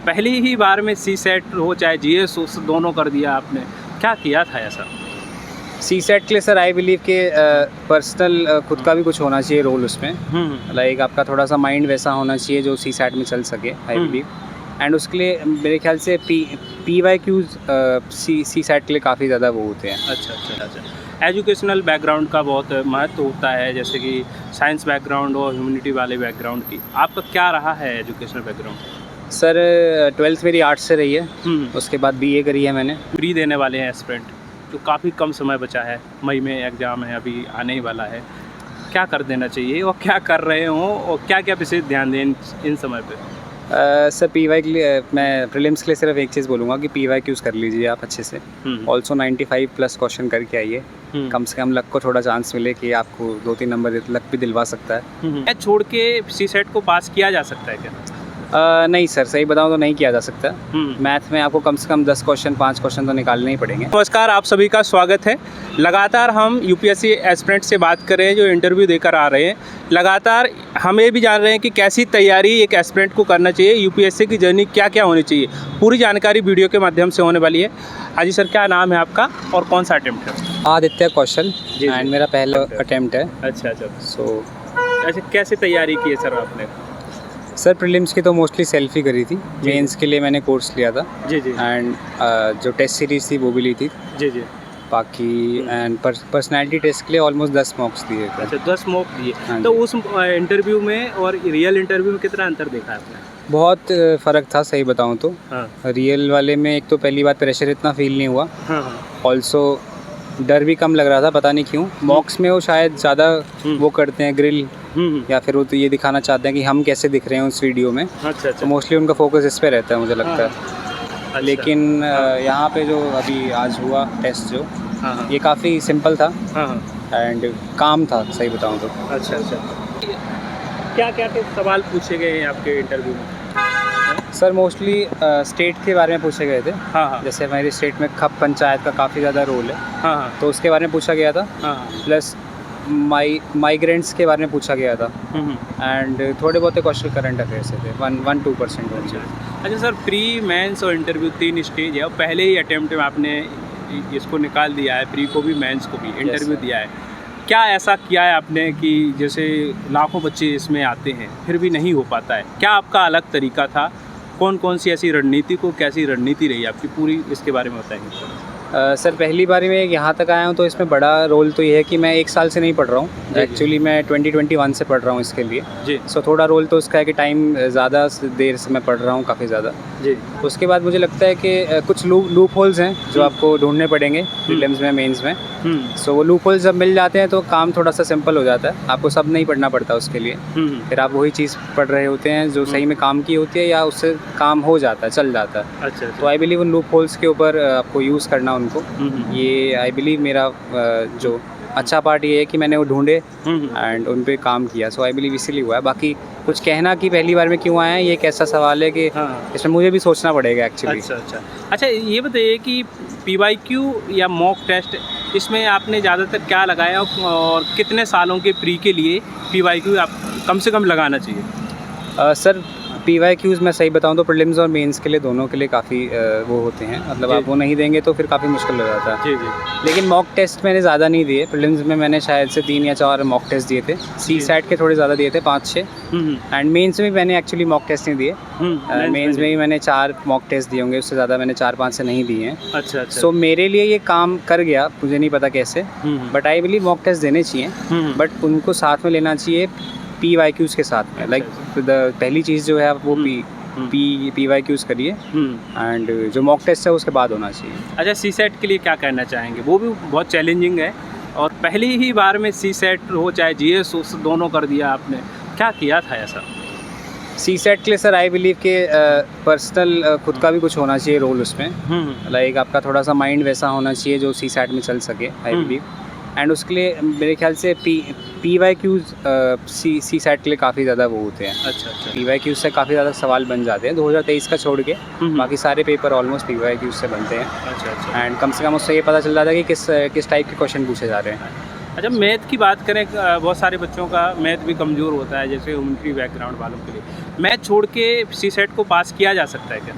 पहली ही बार में सी सेट हो चाहे जीएस हो, दोनों कर दिया आपने, क्या किया था ऐसा? सी सेट के लिए सर आई बिलीव के पर्सनल खुद का भी कुछ होना चाहिए रोल उसमें। लाइक आपका थोड़ा सा माइंड वैसा होना चाहिए जो सी सेट में चल सके आई बिलीव। एंड उसके लिए मेरे ख्याल से पी वाई क्यूज़ सी सेट के लिए काफ़ी ज़्यादा वो होते हैं। अच्छा। एजुकेशनल बैकग्राउंड का बहुत महत्व होता है, जैसे कि साइंस बैकग्राउंड और ह्यूमैनिटी वाले बैकग्राउंड की। आपका क्या रहा है एजुकेशनल बैकग्राउंड? सर 12th मेरी आर्ट्स से रही है, उसके बाद BA करी है मैंने। प्री देने वाले हैं एस्पिरेंट, जो काफ़ी कम समय बचा है, मई में एग्ज़ाम है, अभी आने ही वाला है, क्या कर देना चाहिए और क्या कर रहे हो और क्या क्या विशेष ध्यान दें इन समय पे? सर PY के लिए मैं प्रीलिम्स के लिए सिर्फ एक चीज़ बोलूँगा कि PY क्यूज़ कर लीजिए आप अच्छे से। ऑल्सो 95+ क्वेश्चन करके आइए, कम से कम लक को थोड़ा चांस मिले कि आपको 2-3 नंबर लक भी दिलवा सकता है। छोड़ के सी सेट को पास किया जा सकता है क्या? नहीं सर, सही बताऊं तो नहीं किया जा सकता। मैथ में आपको कम से कम 10 क्वेश्चन 5 क्वेश्चन तो निकालने ही पड़ेंगे। नमस्कार, आप सभी का स्वागत है। लगातार हम UPSC एस्पिरेंट से बात कर रहे हैं जो इंटरव्यू देकर आ रहे हैं। लगातार हम ये भी जान रहे हैं कि कैसी तैयारी एक एस्पिरेंट को करना चाहिए, UPSC की जर्नी क्या क्या होनी चाहिए। पूरी जानकारी वीडियो के माध्यम से होने वाली है। हाँ जी सर, क्या नाम है आपका और कौन सा अटेम्प्ट है? आदित्य कौशल एंड मेरा पहला अटेम्प्ट है। अच्छा। सो कैसे तैयारी की है सर आपने? सर प्रीलिम्स की तो मोस्टली सेल्फ ही करी थी। मेंस के लिए मैंने कोर्स लिया था जी। एंड जो टेस्ट सीरीज थी वो भी ली थी जी। बाकी एंड पर्सनैलिटी टेस्ट के लिए ऑलमोस्ट 10 मॉक्स दिए थे। अच्छा, 10 मॉक दिए। तो उस इंटरव्यू में और रियल इंटरव्यू में कितना अंतर देखा आपने? बहुत फ़र्क था सही बताऊं तो। रियल वाले में एक तो पहली बात प्रेशर इतना फील नहीं हुआ, ऑल्सो डर भी कम लग रहा था, पता नहीं क्यों। मॉक्स में वो शायद ज़्यादा वो करते हैं ग्रिल, या फिर वो तो ये दिखाना चाहते हैं कि हम कैसे दिख रहे हैं उस वीडियो में। अच्छा। तो मोस्टली उनका फोकस इस पे रहता है मुझे लगता है। अच्छा। लेकिन यहाँ पे जो अभी आज हुआ टेस्ट जो ये काफ़ी सिंपल था एंड काम था सही बताऊँ तो। अच्छा। क्या क्या सवाल पूछे गए हैं आपके इंटरव्यू में? सर मोस्टली स्टेट के बारे में पूछे गए थे। जैसे हमारी स्टेट में खप पंचायत का काफ़ी ज़्यादा रोल है, तो उसके बारे में पूछा गया था। प्लस माइग्रेंट्स के बारे में पूछा गया था एंड थोड़े बहुत क्वेश्चन करंट अफेयर से थे 1-2%। अच्छा सर, प्री मेंस और इंटरव्यू 3 स्टेज है और पहले ही अटेम्प्ट में आपने इसको निकाल दिया है, प्री को भी मेंस को भी इंटरव्यू दिया है। क्या ऐसा किया है आपने कि जैसे लाखों बच्चे इसमें आते हैं फिर भी नहीं हो पाता है? क्या आपका अलग तरीका था? कौन सी ऐसी रणनीति कैसी रणनीति रही आपकी पूरी, इसके बारे में बताएंगे? सर पहली बारी में यहाँ तक आया हूँ तो इसमें बड़ा रोल तो ये है कि मैं 1 साल से नहीं पढ़ रहा हूँ। एक्चुअली मैं 2021 से पढ़ रहा हूँ इसके लिए जी। सो थोड़ा रोल तो उसका है कि टाइम ज़्यादा देर से मैं पढ़ रहा हूँ, काफ़ी ज़्यादा जी। उसके बाद मुझे लगता है कि कुछ लूप होल्स हैं जो आपको ढूंढने पड़ेंगे प्रीलिम्स में, मेंस में। सो वो लूप होल्स जब मिल जाते हैं तो काम थोड़ा सा सिंपल हो जाता है, आपको सब नहीं पढ़ना पड़ता उसके लिए। फिर आप वही चीज़ पढ़ रहे होते हैं जो सही में काम की होती है या उससे काम हो जाता है, चल जाता है। अच्छा। तो आई बिलीव उन लूप होल्स के ऊपर आपको यूज़ करना उनको। ये आई बिलीव मेरा जो अच्छा पार्ट ये है कि मैंने वो ढूंढे एंड उन पे काम किया। सो आई बिलीव इसीलिए हुआ है। बाकी कुछ कहना कि पहली बार में क्यों आया है, ये एक ऐसा सवाल है कि इसमें मुझे भी सोचना पड़ेगा एक्चुअली। अच्छा, ये बताइए कि PYQ या मॉक टेस्ट, इसमें आपने ज़्यादातर क्या लगाया और कितने सालों के प्री के लिए PYQ आप कम से कम लगाना चाहिए? सर PYQs मैं सही बताऊं तो प्रीलिम्स और मेंस के लिए दोनों के लिए काफ़ी वो होते हैं, मतलब आप वो नहीं देंगे तो फिर काफ़ी मुश्किल हो जाता है जी। लेकिन मॉक टेस्ट मैंने ज़्यादा नहीं दिए। प्रीलिम्स में मैंने शायद से 3 या 4 मॉक टेस्ट दिए थे, सी सेट के थोड़े ज़्यादा दिए थे 5-6 एंड मेंस में मैंने एक्चुअली मॉक टेस्ट नहीं दिए। मेंस में भी मैंने 4 मॉक टेस्ट दिए होंगे, उससे ज़्यादा मैंने 4-5 से नहीं दिए हैं। अच्छा। सो मेरे लिए ये काम कर गया, मुझे नहीं पता कैसे, but I believe mock test देने चाहिए, बट उनको साथ में लेना चाहिए PYQs के साथ में। लाइक पहली चीज़ जो है आप वो PYQs करिए एंड जो मॉक टेस्ट है उसके बाद होना चाहिए। अच्छा, सी सेट के लिए क्या कहना चाहेंगे? वो भी बहुत चैलेंजिंग है और पहली ही बार में सी सेट हो चाहे GS हो, दोनों कर दिया आपने, क्या किया था ऐसा? सी सेट के लिए सर आई बिलीव के पर्सनल खुद का भी कुछ होना चाहिए रोल उसमें। लाइक आपका थोड़ा सा माइंड वैसा होना चाहिए जो सी सेट में चल सके आई बिलीव। एंड उसके लिए मेरे ख्याल से PYQs सी सेट के लिए काफ़ी ज़्यादा वो होते हैं। अच्छा। PYQs से काफ़ी ज़्यादा सवाल बन जाते हैं 2023 का छोड़ के, बाकी सारे पेपर ऑलमोस्ट PYQs से बनते हैं। अच्छा। एंड कम से कम उससे ये पता चल जाता है कि किस टाइप के क्वेश्चन पूछे जा रहे हैं। अच्छा, मैथ की बात करें, बहुत सारे बच्चों का मैथ भी कमज़ोर होता है, जैसे ह्यूमैनिटी बैकग्राउंड वालों के लिए मैथ छोड़ के सीसेट को पास किया जा सकता है क्या?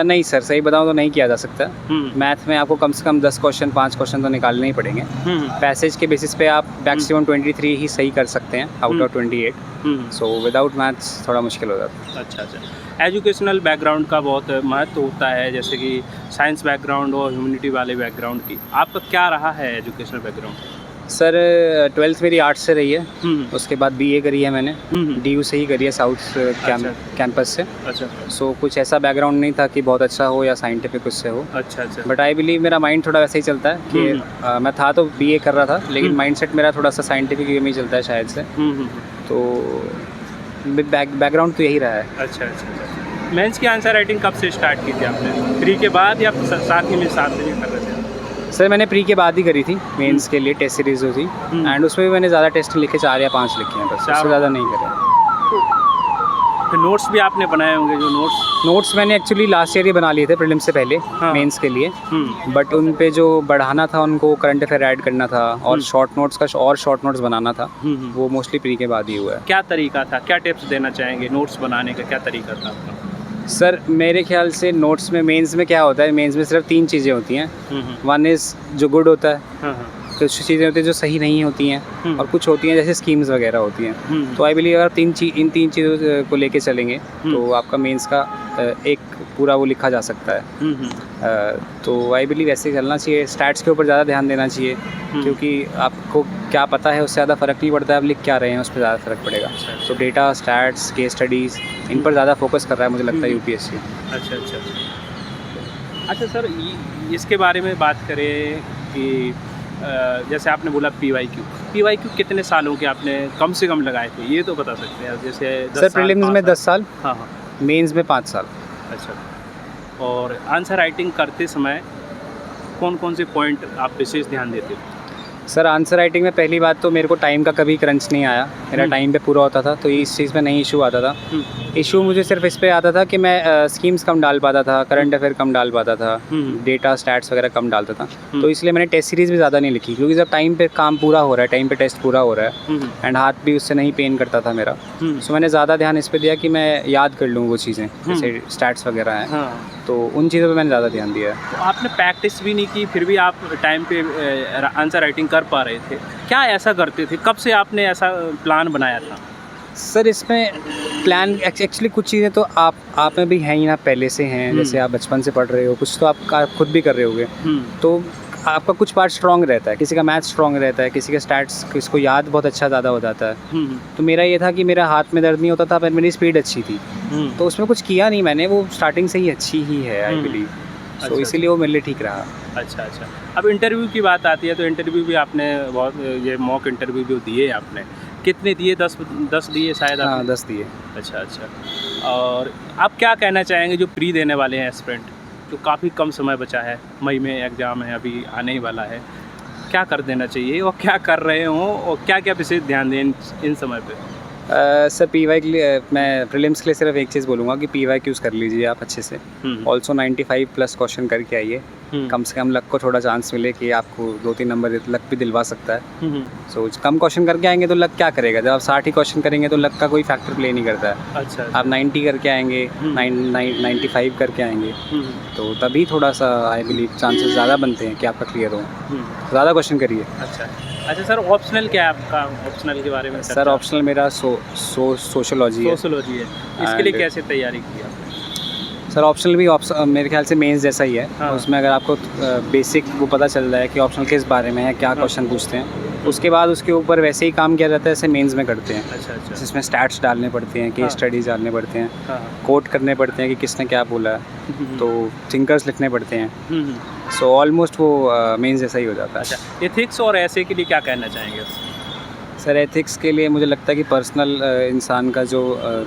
नहीं सर, सही बताऊँ तो नहीं किया जा सकता। हम्म मैथ में आपको कम से कम 10 क्वेश्चन 5 क्वेश्चन तो निकालने ही पड़ेंगे। हम्म पैसेज के बेसिस पे आप मैक्सिमम 23 ही सही कर सकते हैं out of 28। Hmm so without maths थोड़ा मुश्किल हो जाता है। अच्छा अच्छा। एजुकेशनल बैकग्राउंड का बहुत महत्व होता है, जैसे कि साइंस बैकग्राउंड और ह्यूमैनिटी वाले बैकग्राउंड की, आपका क्या रहा है एजुकेशनल बैकग्राउंड? सर 12th मेरी आर्ट्स से रही है, उसके बाद बीए करी है मैंने, हम्म डीयू से ही करी है साउथ अच्छा। कैंपस से। अच्छा सो कुछ ऐसा बैकग्राउंड नहीं था कि बहुत अच्छा हो या साइंटिफिक उससे हो, अच्छा अच्छा। बट आई बिलीव मेरा माइंड थोड़ा वैसे ही चलता है कि मैं था तो बीए कर रहा था, लेकिन माइंडसेट मेरा थोड़ा सा साइंटिफिक वे में ही चलता है शायद से। तो बैकग्राउंड तो यही रहा है। अच्छा अच्छा अच्छा। मेंस की आंसर राइटिंग कब से स्टार्ट की थी आपने? प्री के बाद या साथ ही में साथ में कर रहे थे? सर मैंने प्री के बाद ही करी थी मेंस के लिए, टेस्ट सीरीज हुई थी, एंड उसमें भी मैंने ज़्यादा टेस्ट लिखे, 4 या 5 लिखे हैं बस, उससे ज़्यादा नहीं करे। तो नोट्स भी आपने बनाए होंगे, जो नोट्स मैंने एक्चुअली लास्ट ईयर ही बना लिए थे प्रीलिम्स से पहले, हाँ। मेंस के लिए, बट उन पे जो बढ़ाना था उनको करंट अफेयर ऐड करना था और शॉर्ट नोट्स का और शॉर्ट नोट्स बनाना था, वो मोस्टली प्री के बाद ही हुआ है। क्या तरीका था, क्या टिप्स देना चाहेंगे नोट्स बनाने का, क्या तरीका था आपका? सर मेरे ख्याल से नोट्स में, मेंस में क्या होता है, मेंस में सिर्फ 3 चीज़ें होती हैं। वन इज़ जो गुड होता है, हाँ हाँ। कुछ चीज़ें होती हैं जो सही नहीं होती हैं, और कुछ होती हैं जैसे स्कीम्स वगैरह होती हैं। तो आई बिलीव अगर इन तीन चीज़ों को लेके चलेंगे तो आपका मेंस का एक पूरा वो लिखा जा सकता है। तो आई बिलीव ऐसे चलना चाहिए, स्टैट्स के ऊपर ज़्यादा ध्यान देना चाहिए, क्योंकि आपको क्या पता है उससे ज़्यादा फ़र्क नहीं पड़ता है, आप लिख क्या रहे हैं उस पर ज़्यादा फ़र्क पड़ेगा। तो डेटा, स्टैट्स, केस स्टडीज़, इन पर ज़्यादा फोकस कर रहा है मुझे लगता है यूपीएससी। अच्छा अच्छा अच्छा। सर इसके बारे में बात करें कि जैसे आपने बोला पीवाईक्यू कितने सालों के आपने कम से कम लगाए थे, ये तो बता सकते हैं? जैसे 10 सर प्रीलिम्स में 10 साल, हाँ हाँ, मेंस में 5 साल। अच्छा। और आंसर राइटिंग करते समय कौन कौन से पॉइंट आप विशेष ध्यान देते हो? सर आंसर राइटिंग में पहली बात तो मेरे को टाइम का कभी क्रंच नहीं आया, मेरा टाइम पे पूरा होता था, तो इस चीज़ में नहीं इशू आता था। इशू मुझे सिर्फ इस पे आता था कि मैं स्कीम्स कम डाल पाता था, करंट अफेयर कम डाल पाता था, डेटा स्टैट्स वगैरह कम डालता था, तो इसलिए मैंने टेस्ट सीरीज़ भी ज़्यादा नहीं लिखी, क्योंकि जब टाइम पे काम पूरा हो रहा है, टाइम पे टेस्ट पूरा हो रहा है, एंड हाथ भी उससे नहीं पेन करता था मेरा, सो मैंने ज़्यादा ध्यान इस पर दिया कि मैं याद कर लूँ वो चीज़ें, जैसे स्टैट्स वगैरह हैं, हाँ। तो उन चीज़ों पे मैंने ज़्यादा ध्यान दिया है। तो आपने प्रैक्टिस भी नहीं की, फिर भी आप टाइम पे आंसर राइटिंग कर पा रहे थे, क्या ऐसा करते थे, कब से आपने ऐसा प्लान बनाया था? सर इसमें प्लान एक्चुअली कुछ चीज़ें तो आप में भी हैं ही ना, पहले से हैं, जैसे आप बचपन से पढ़ रहे हो, कुछ तो आप खुद भी कर रहे होगे, तो आपका कुछ पार्ट स्ट्रॉन्ग रहता है, किसी का मैथ स्ट्रॉन्ग रहता है, किसी का स्टैट्स, किसको याद बहुत अच्छा ज़्यादा हो जाता है। तो मेरा ये था कि मेरा हाथ में दर्द नहीं होता था, पर मेरी स्पीड अच्छी थी, तो उसमें कुछ किया नहीं मैंने, वो स्टार्टिंग से ही अच्छी ही है आई बिलीव, तो इसीलिए वो मेरे लिए ठीक रहा। अच्छा अच्छा। अब इंटरव्यू की बात आती है, तो इंटरव्यू भी आपने बहुत, ये मॉक इंटरव्यू जो दिए आपने, कितने दिए? 10 दिए शायद आपने? हाँ 10 दिए। अच्छा अच्छा। और आप क्या कहना चाहेंगे जो प्री देने वाले हैं एस्पिरेंट, जो काफ़ी कम समय बचा है, मई में एग्ज़ाम है, अभी आने ही वाला है, क्या कर देना चाहिए और क्या कर रहे हों, और क्या क्या विशेष ध्यान दें इन समय पे? सर पीवाई के लिए मैं प्रीलिम्स के लिए सिर्फ एक चीज़ बोलूँगा कि पीवाई क्यूज़ कर लीजिए आप अच्छे से, ऑल्सो 95+ क्वेश्चन करके आइए, कम से कम लक को थोड़ा चांस मिले कि आपको 2-3 नंबर लक भी दिलवा सकता है। सो कम क्वेश्चन करके आएंगे तो लक क्या करेगा, जब आप 60 ही क्वेश्चन करेंगे तो लक का कोई फैक्टर प्ले नहीं करता है। अच्छा। आप 90 करके आएंगे, 95 करके आएंगे, तो तभी थोड़ा सा आई बिलीव चांसेस ज़्यादा बनते हैं कि आपका क्लियर हो। ज़्यादा क्वेश्चन करिए। अच्छा अच्छा। सर ऑप्शनल क्या है आपका, ऑप्शनल के बारे में? सर ऑप्शनल मेरा सोशोलॉजी है। इसके लिए कैसे तैयारी की आपने? सर ऑप्शनल भी मेरे ख्याल से मेंस जैसा ही है। हाँ। उसमें अगर आपको बेसिक वो पता चल रहा है कि ऑप्शनल किस बारे में है, क्या क्वेश्चन पूछते हैं, उसके बाद उसके ऊपर वैसे ही काम किया जाता है जैसे मेंस में करते हैं। अच्छा अच्छा। जिसमें स्टैट्स डालने पड़ते हैं, केस स्टडीज़ डालने पड़ते हैं, कोट करने पड़ते हैं कि किसने क्या बोला है, तो थिंकर्स लिखने पड़ते हैं। सो ऑलमोस्ट वो मेंस जैसा ही हो जाता है। अच्छा। एथिक्स और ऐसे के लिए क्या कहना चाहेंगे? सर एथिक्स के लिए मुझे लगता है कि पर्सनल इंसान का जो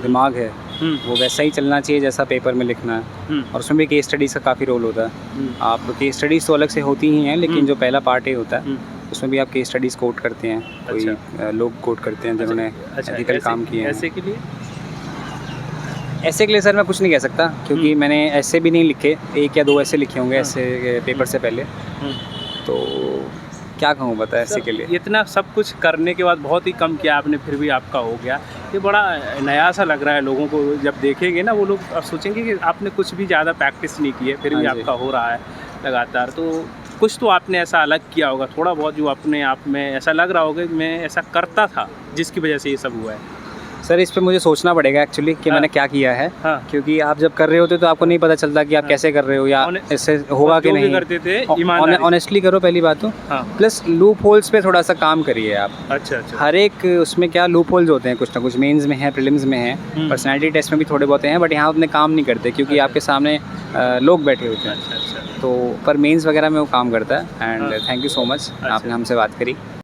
दिमाग है वो वैसा ही चलना चाहिए जैसा पेपर में लिखना है, और उसमें भी केस स्टडीज़ का काफ़ी रोल होता है। आप केस स्टडीज़ तो अलग से होती ही हैं, लेकिन जो पहला पार्ट ही होता है उसमें भी आप केस स्टडीज़ कोट करते हैं, कोई लोग कोट करते हैं जिन्होंने एथिकल काम किए हैं। ऐसे के लिए? ऐसे के लिए सर मैं कुछ नहीं कह सकता, क्योंकि मैंने ऐसे भी नहीं लिखे, 1 या 2 ऐसे लिखे होंगे ऐसे पेपर से पहले, तो क्या कहूँ बता इसी के लिए। इतना सब कुछ करने के बाद बहुत ही कम किया आपने, फिर भी आपका हो गया। ये बड़ा नया सा लग रहा है लोगों को, जब देखेंगे ना वो लोग सोचेंगे कि आपने कुछ भी ज़्यादा प्रैक्टिस नहीं की है, फिर भी हाँ जी। आपका हो रहा है लगातार। तो कुछ तो आपने ऐसा अलग किया होगा थोड़ा बहुत, जो अपने आप में ऐसा लग रहा होगा कि मैं ऐसा करता था जिसकी वजह से ये सब हुआ है। सर इस पे मुझे सोचना पड़ेगा एक्चुअली कि हाँ। मैंने क्या किया है, हाँ। क्योंकि आप जब कर रहे होते तो आपको नहीं पता चलता कि आप हाँ। कैसे कर रहे हो या Honest- इससे होगा कि जो भी नहीं। करते थे ईमानदारी से। ऑनेस्टली करो पहली बात तो, हाँ। प्लस लूप होल्स पे थोड़ा सा काम करिए आप। अच्छा अच्छा। हर एक उसमें क्या लूप होल्स होते हैं, कुछ ना कुछ मेंस में है, प्रीलिम्स में है, पर्सनैलिटी टेस्ट में भी थोड़े बहुत हैं, बट यहाँ उतने काम नहीं करते क्योंकि आपके सामने लोग बैठे होते हैं। अच्छा अच्छा। तो पर मेंस वगैरह में वो काम करता है। एंड हाँ। थैंक यू सो मच, अच्छा। आपने हमसे बात करी।